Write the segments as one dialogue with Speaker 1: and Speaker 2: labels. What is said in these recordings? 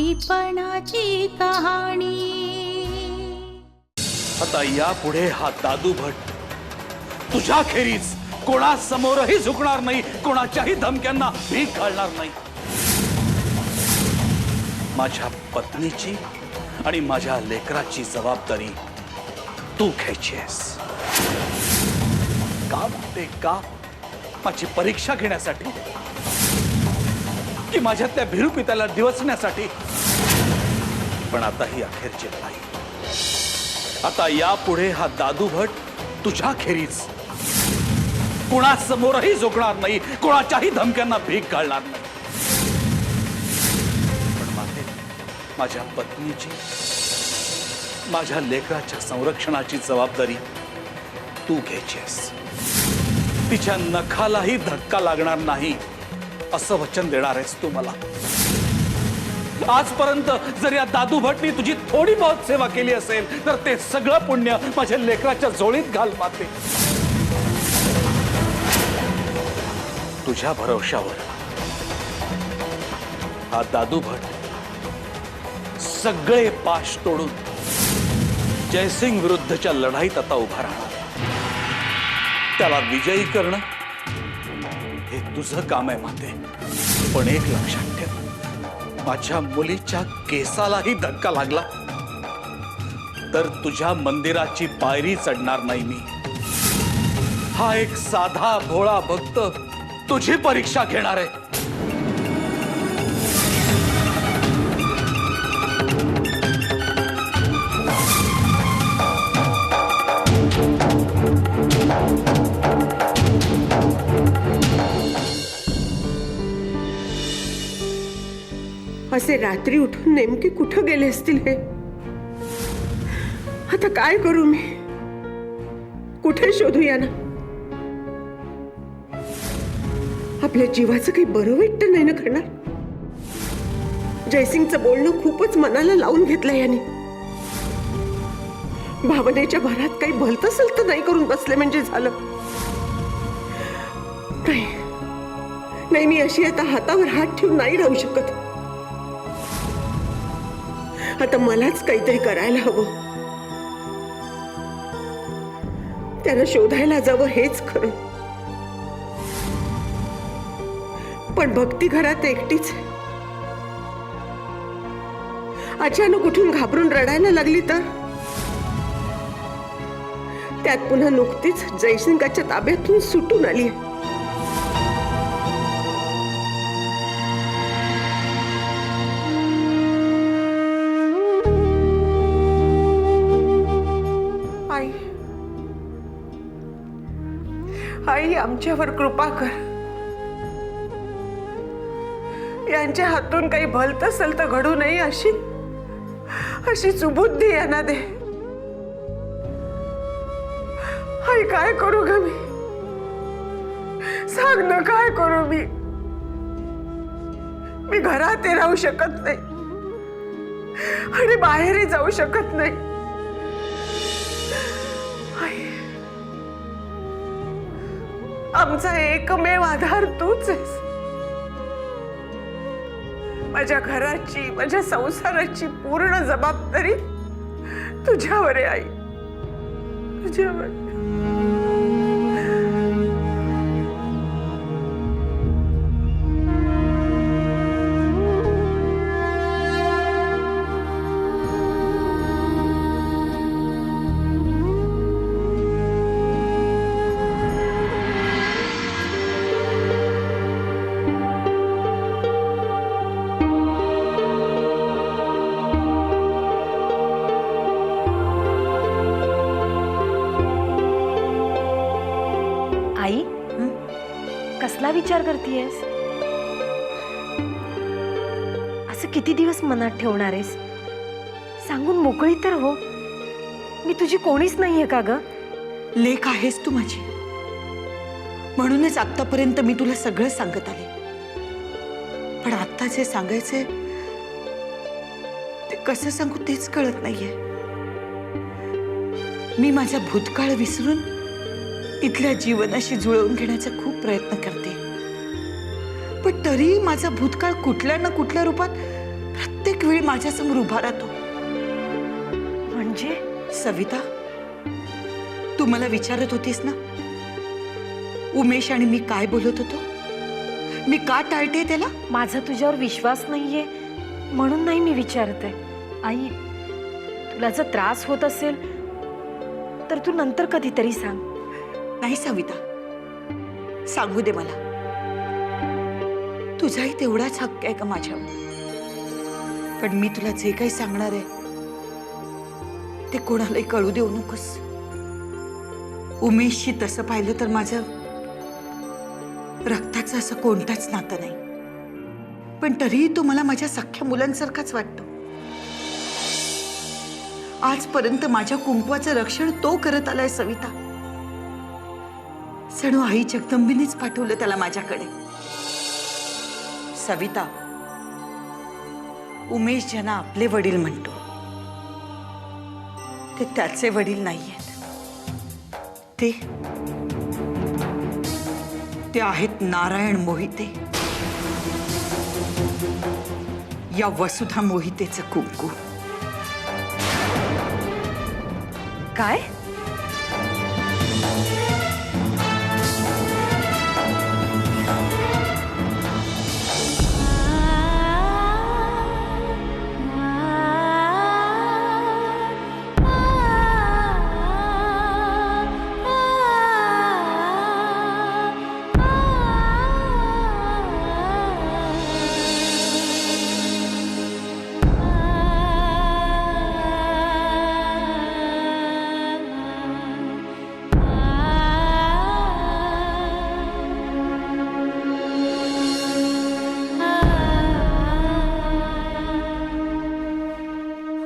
Speaker 1: बाळंतीपणाची कहाणी।
Speaker 2: आता यापुढे हा दादू भट तुझ्या खेरीज कोणासमोरही झुकणार नाही, कोणाच्याही धमक्यांना भीक घालणार नाही। माझ्या पत्नीची आणि माझ्या लेकराची जबाबदारी तू घ्यायची आहेस। का म्हणते का? माझी परीक्षा घेण्यासाठी की माझ्यातल्या भिरुपित्याला दिवसण्यासाठी? पण आता ही अखेरची लढाई। आता यापुढे हा दादू भट तुझ्या खेरीज कोणासमोरही झुकणार नाही, कोणाच्याही धमक्यांना भीक घालणार नाही। पण माझ्या पत्नीची, माझ्या लेकराच्या संरक्षणाची जबाबदारी तू घ्यायची आहेस। तिच्या नखालाही धक्का लागणार नाही असं वचन देणार आहेस तू मला। आजपर्यंत जर या दादू भटनी तुझी थोडी बहुत सेवा केली असेल तर ते सगळं पुण्य माझ्या लेकराच्या जोळीत घाल माते। तुझ्या भरवशावर हा दादू भट सगळे पाश तोडून जयसिंग विरुद्धच्या लढाईत आता उभा राहणार। त्याला विजयी करणं हे तुझं काम आहे माते। पण एक लक्षात ठेव, माझ्या मुलीच्या केसालाही धक्का लागला तर तुझ्या मंदिराची पायरी चढणार नाही मी। हा एक साधा भोळा भक्त तुझी परीक्षा घेणार आहे।
Speaker 3: असे रात्री उठून नेमके कुठं गेले असतील हे? आता काय करू मी? कुठे शोधूया ना? आपल्या जीवाचं काही बरं वाईट नाही ना करणार? जयसिंगचं बोलणं खूपच मनाला लावून घेतलं याने। भावनेच्या भरात काही भलतं सलतं नाही करून बसले म्हणजे झालं। नाही, मी अशी आता हातावर हात ठेवून नाही राहू शकत। आता मलाच काहीतरी करायला हवं। त्याला शोधायला जावं हेच खरं। पण भक्ती घरात एकटीच। अचानक उठून घाबरून रडायला लागली तर? त्यात पुन्हा नुकतीच जयसिंगाच्या ताब्यातून सुटून आली। आई, आमच्यावर कृपा कर। यांच्या हातून काही भलतं सलतं घडू नये अशी सुबुद्धी यांना दे। आई, काय करू ग मी? सांग ना, काय करू मी? मी घरातही राहू शकत नाही आणि बाहेरही जाऊ शकत नाही। आमचा एकमेव आधार तूच आहेस। माझ्या घराची, माझ्या संसाराची पूर्ण जबाबदारी तुझ्यावर आहे आई, तुझ्यावर।
Speaker 4: आई, कसला विचार करतीयस? असं किती दिवस मनात ठेवणार आहेस? सांगून मोकळी तर हो। मी तुझी कोणीच नाहीये का ग?
Speaker 5: लेक आहेस तू माझी, म्हणूनच आतापर्यंत मी तुला सगळं सांगत आले। पण आता जे सांगायचे ते कसं सांगू तेच कळत नाहीये। मी माझा भूतकाळ विसरून इथल्या जीवनाशी जुळवून घेण्याचा खूप प्रयत्न करते, पण तरी माझा भूतकाळ कुठल्या ना कुठल्या रूपात प्रत्येक वेळी माझ्यासमोर उभा राहतो.
Speaker 4: म्हणजे
Speaker 5: सविता, तू मला विचारत होतीस ना उमेश आणि मी काय बोलत होतो, मी का टाळते त्याला?
Speaker 4: माझा तुझ्यावर विश्वास नाहीये म्हणून नाही मी विचारते. आई, तुला जर त्रास होत असेल तर तू नंतर कधीतरी सांग.
Speaker 5: नाही सविता, सांगू दे मला. तुझाही तेवढाच हक्क आहे का माझ्यावर? पण मी तुला जे काही सांगणार आहे ते कोणालाही कळू देऊ नकोस. उमेशशी तसं पाहिलं तर माझं रक्ताचं असं कोणतंच नातं नाही, पण तरीही तो मला माझ्या सख्ख्या मुलांसारखाच वाटतो. आजपर्यंत माझ्या कुंकवाचं रक्षण तो करत आलाय सविता. जणू आई जगदंबीनेच पाठवलं त्याला माझ्याकडे. सविता, उमेश ज्यांना आपले वडील म्हणतो ते त्याचे वडील नाहीयेत. ते आहेत नारायण मोहिते, या वसुधा मोहितेचं कुंकू.
Speaker 4: काय?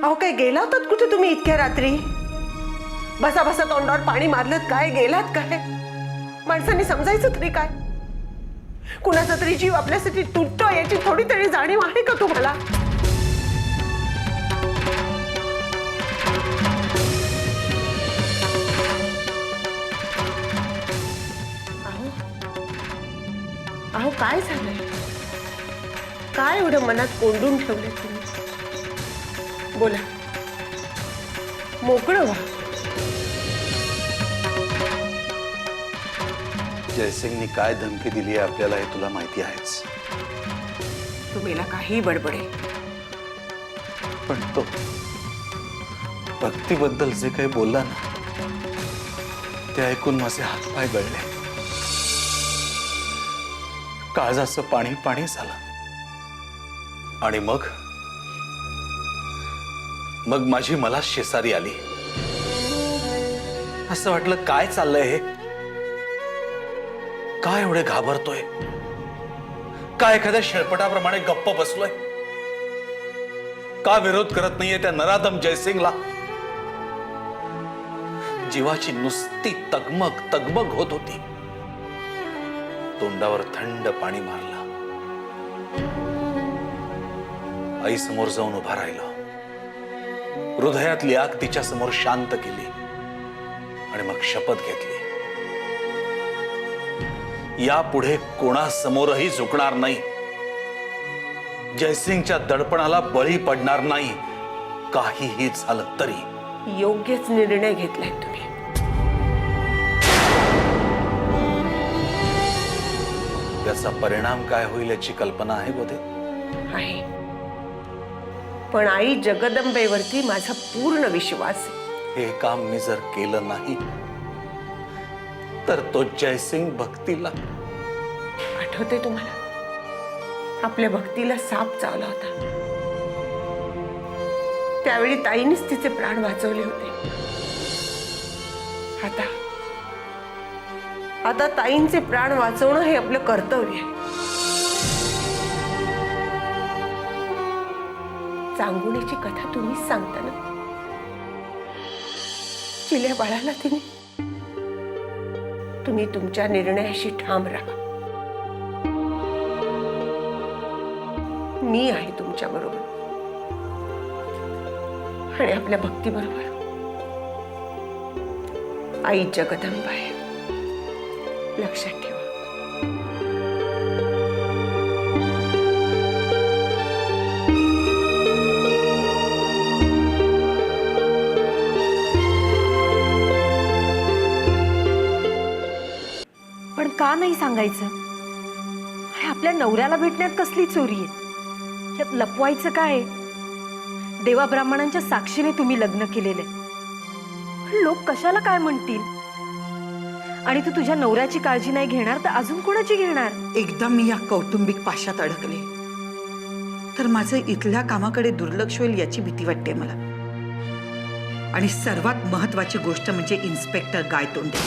Speaker 3: अहो, काय गेला होतात कुठे तुम्ही इतक्या रात्री? बसा बसा तोंडावर पाणी मारलं काय? गेलात काय? माणसांनी समजायचं तरी काय? कुणाचा तरी जीव आपल्यासाठी तुटतो याची थोडी तरी जाणीव आहे का तुम्हाला? अहो, काय झालंय? काय एवढं मनात कोंडून ठेवलंय तुम्ही? बोला, मोकळं व्हा.
Speaker 2: जयसिंगनी काय धमकी दिली आहे आपल्याला हे तुला माहिती आहेच.
Speaker 3: तुम्हीला काही बडबडे,
Speaker 2: पण तो भक्तीबद्दल जे काही बोलला ना ते ऐकून माझे हातपाय गळले. काळजाचं पाणी पाणी झालं. आणि मग माझी मला शेजारी आली. असं वाटलं काय चाललंय हे? काय एवढे घाबरतोय? का एखाद्या शेळपटाप्रमाणे गप्प बसलोय? का विरोध करत नाहीये त्या नराधम जयसिंगला? जीवाची नुसती तगमग तगमग होत होती. तोंडावर थंड पाणी मारलं. आई समोर जाऊन उभा राहिलो. हृदयातली आग तिच्या समोर शांत केली आणि मग शपथ घेतली, यापुढे कोणासमोरही झुकणार नाही. जयसिंगच्या दडपणाला बळी पडणार नाही. काहीही झालं तरी.
Speaker 3: योग्यच निर्णय घेतलाय तुम्ही.
Speaker 2: त्याचा परिणाम काय होईल याची कल्पना आहे गोदे?
Speaker 3: आहे, पण आई जगदंबेवरती माझा पूर्ण विश्वास आहे.
Speaker 2: हे काम मी जर केलं नाही तर तो जयसिंग भक्तीला.
Speaker 3: आठवते तुम्हाला? आपल्या भक्तीला साप चावला होता. त्यावेळी ताईनेच तिचे प्राण वाचवले होते. आता ताईंचे प्राण वाचवणं हे आपलं कर्तव्य आहे. चांगुण्याची कथा तुम्हीच सांगता ना? चिल्या बाळाला तुम्ही तुमच्या निर्णयाशी ठाम राहा. मी आहे तुमच्या बरोबर आणि आपल्या भक्ती बरोबर आई जगदंबा आहे. लक्षात ठेवा.
Speaker 4: का नाही सांगायचं? अरे आपल्या नवऱ्याला भेटण्यात कसली चोरी आहे? यात लपवायचं काय आहे? देवा ब्राह्मणांच्या साक्षीने तुम्ही लग्न केलेले, लोक कशाला काय म्हणतील? आणि तू तुझ्या नवऱ्याची काळजी नाही घेणार तर अजून कोणाची घेणार?
Speaker 5: एकदा मी या कौटुंबिक पाशात अडकले तर माझं इथल्या कामाकडे दुर्लक्ष होईल याची भीती वाटते मला. आणि सर्वात महत्वाची गोष्ट म्हणजे इन्स्पेक्टर गायतोंडे.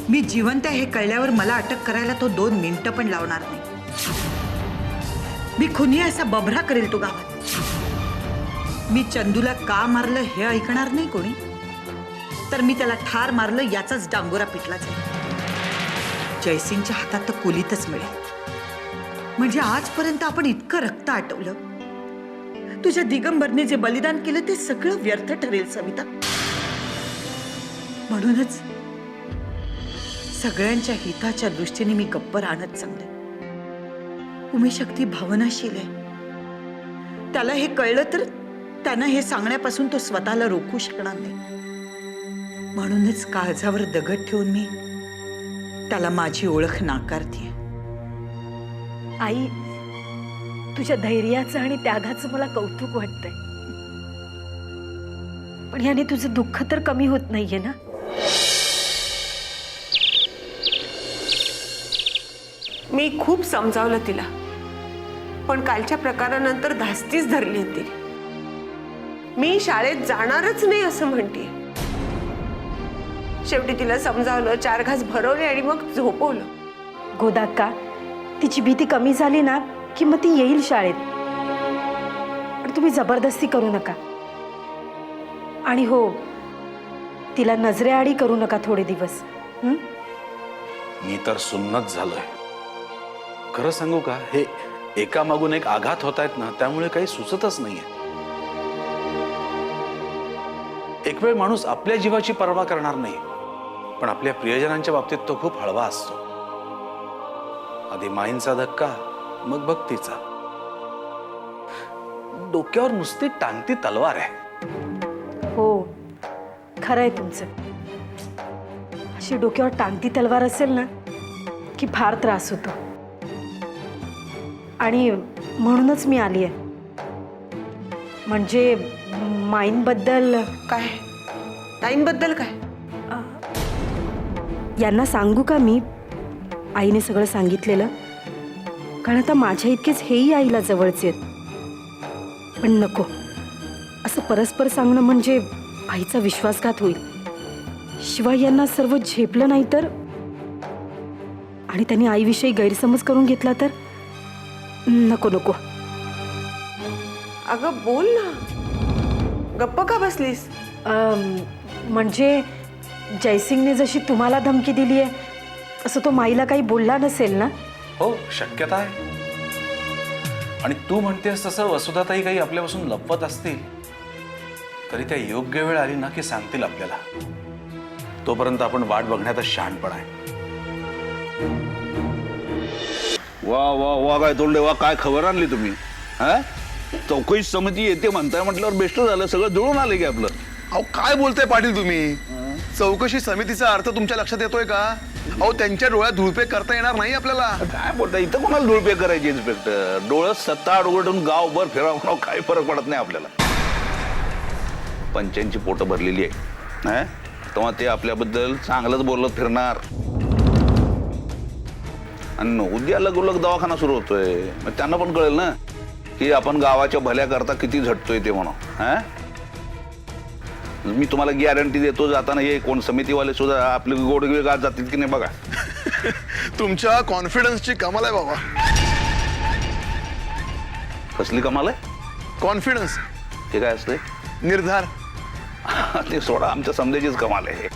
Speaker 5: मी जिवंत आहे हे कळल्यावर मला अटक करायला तो 2 मिनिटं पण लावणार नाही. मी खुनी असा बभरा करेल तो गावात. मी चंदूला का मारलं हे ऐकणार नाही कोणी, तर मी त्याला ठार मारलं याचाच डांगोरा पिटला जाईल. जयसिंगच्या हातात तर कुलीतच मिळेल. म्हणजे आजपर्यंत आपण इतकं रक्त आटवलं, तुझ्या दिगंबरने जे बलिदान केलं ते सगळं व्यर्थ ठरेल सविता. म्हणूनच सगळ्यांच्या हिताच्या दृष्टीने मी गप्प राहणंच चांगलं. उमेश अगदी भावनाशील आहे. त्याला हे कळलं तर त्यानं हे सांगण्यापासून तो स्वतःला रोखू शकणार नाही. म्हणूनच काळजावर दगड ठेवून मी त्याला माझी ओळख नाकारते.
Speaker 4: आई, तुझ्या धैर्याचं आणि त्यागाचं मला कौतुक वाटतंय, पण याने तुझं दुःख तर कमी होत नाहीये ना?
Speaker 3: मी खूप समजावलं तिला, पण कालच्या प्रकारानंतर धास्तीच धरली होती. मी शाळेत जाणारच नाही असं म्हणते. शेवटी तिला समजावलं, 4 घास भरवले आणि मग झोपवलं.
Speaker 4: गोदाक्का, तिची भीती कमी झाली ना की मग ती येईल शाळेत. पण तुम्ही जबरदस्ती करू नका. आणि हो, तिला नजरेआडी करू नका थोडे दिवस.
Speaker 2: मी तर सुन्नत झालोय. खरं सांगू का, हे एकामागून एक आघात होत आहेत ना, त्यामुळे काही सुचतच नाहीये. एक वेळ माणूस आपल्या जीवाची पर्वा करणार नाही, पण आपल्या प्रियजनांच्या बाबतीत तो खूप हळवा असतो. आधी माईंचा धक्का, मग भक्तीचा. डोक्यावर नुसती टांगती तलवार आहे.
Speaker 4: हो, खरंय तुमचं. अशी डोक्यावर टांगती तलवार असेल ना की फार त्रास होतो. आणि म्हणूनच मी आली आहे. म्हणजे माईंबद्दल.
Speaker 3: काय? ताईंबद्दल काय?
Speaker 4: यांना सांगू का मी आईने सगळं सांगितलेलं? कारण आता माझ्या इतकेच हेही आईला जवळचे आहेत. पण नको, असं परस्पर सांगणं म्हणजे आईचा विश्वासघात होईल. शिवाय यांना सर्व झेपलं नाही तर, आणि त्यांनी आईविषयी गैरसमज करून घेतला तर, नको नको.
Speaker 3: अगं बोल ना, गप्प का बसलीस?
Speaker 4: म्हणजे जयसिंगने जशी तुम्हाला धमकी दिली आहे असं तो माईला काही बोलला नसेल ना?
Speaker 2: हो, शक्यता आहे. आणि तू म्हणतेस तसं वसुधाताई काही आपल्यापासून लपवत असतील तरी त्या योग्य वेळ आली ना की सांगतील आपल्याला. तोपर्यंत आपण वाट बघण्यातच शहाणपण आहे.
Speaker 1: वा वा वा, काय तोंडे वा, काय खबर आणली तुम्ही? हा, चौकशी समिती येते म्हणताय म्हटल्यावर बेस्ट झालं, सगळं जुळून आलं की आपलं.
Speaker 6: अहो काय बोलताय पाटील तुम्ही? चौकशी समितीचा अर्थ तुमच्या लक्षात येतोय का? अहो त्यांच्या डोळ्यात धुळपे करता येणार नाही आपल्याला.
Speaker 1: काय बोलता, इथं कोणाला धुळपे करायचे इन्स्पेक्टर? डोळं 7-8 उघडून गावभर फिरावं, काही फरक पडत नाही आपल्याला. पंचांची पोटं भरलेली आहे, तेव्हा ते आपल्याबद्दल चांगलंच बोलत फिरणार. आणि उद्या लगोलग दवाखाना सुरू होतोय, मग त्यांना पण कळेल ना की आपण गावाच्या भल्या करता किती झटतोय ते म्हणून. मी तुम्हाला गॅरंटी देतो, जाताना हे कोण समितीवाले सुद्धा आपले गोडगिळ गात जातील की नाही बघा.
Speaker 6: तुमच्या कॉन्फिडन्सची कमाल आहे बाबा.
Speaker 1: कसली कमाल आहे?
Speaker 6: कॉन्फिडन्स
Speaker 1: ते काय असते?
Speaker 6: निर्धार.
Speaker 1: ते सोडा, आमच्या समजायचीच कमाल आहे.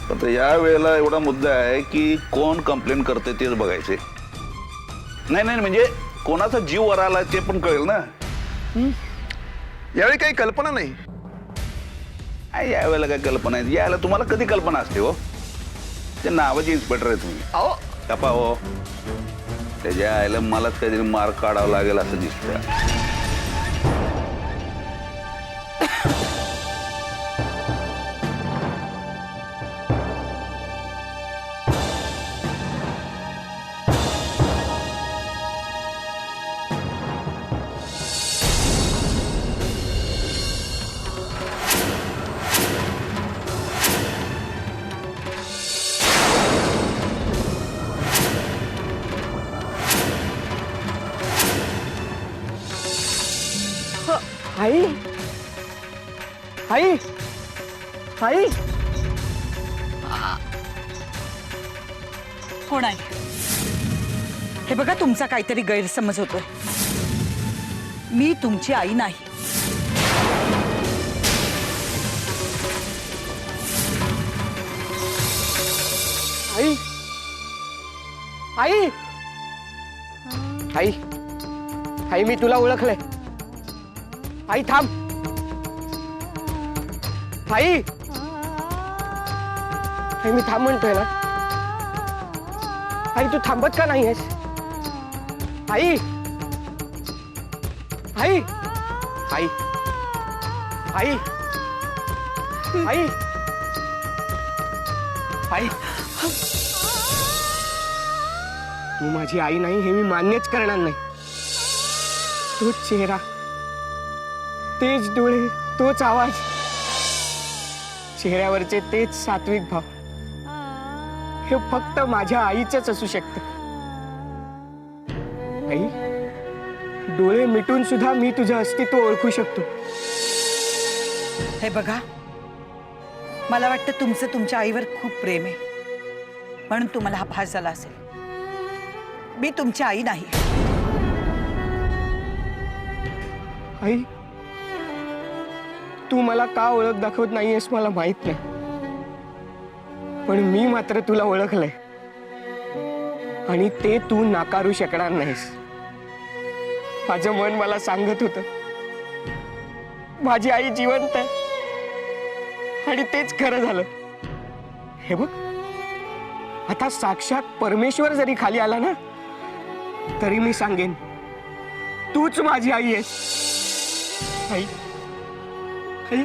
Speaker 1: पण या वेळेला एवढा मुद्दा आहे की कोण कंप्लेंट करते तेच बघायचे. नाही म्हणजे कोणाचा जीव वर आला ते पण कळेल ना.
Speaker 6: यावेळी काही कल्पना नाही.
Speaker 1: यावेळेला काय कल्पना आहे? यायला तुम्हाला कधी कल्पना असते हो? ते नावाचे इन्स्पेक्टर आहे तुम्ही.
Speaker 6: अहो
Speaker 1: तपा हो, त्याच्या आईला मलाच काहीतरी मार्क काढावा लागेल असं दिसतंय.
Speaker 7: आई आई आई
Speaker 5: कोण आहे? हे बघा, तुमचा काहीतरी गैरसमज होतोय. मी तुमची आई नाही.
Speaker 7: आई आई आई आई मी तुला ओळखलंय. आई थांब. आई आई मी थांब म्हणतोय ना. आई तू थांबत का नाहीयेस? आई आई आई आई आई आई तू माझी आई नाही हे मी मान्यच करणार नाही. तोच चेहरा, तेच डोळे, तोच आवाज, चेहऱ्यावरचे तेच सात्विक भाव, हे फक्त माझ्या आईचंच असू शकतं. आई, डोळे मिटून सुद्धा मी तुझं अस्तित्व ओळखू शकतो.
Speaker 5: हे बघा, मला वाटतं तुमचं तुमच्या आईवर खूप प्रेम आहे, म्हणून तुम्हाला हा भास झाला असेल. मी तुमची आई नाही.
Speaker 7: आई, तू मला का ओळख दाखवत नाहीयेस मला माहित नाही, पण मी मात्र तुला ओळखलंय आणि ते तू नाकारू शकणार नाहीस. माझं मन मला सांगत होतं माझी आई जिवंत आहे आणि तेच खरं झालं. हे बघ, आता साक्षात परमेश्वर जरी खाली आला ना तरी मी सांगेन तूच माझी आई आहेस. आई आई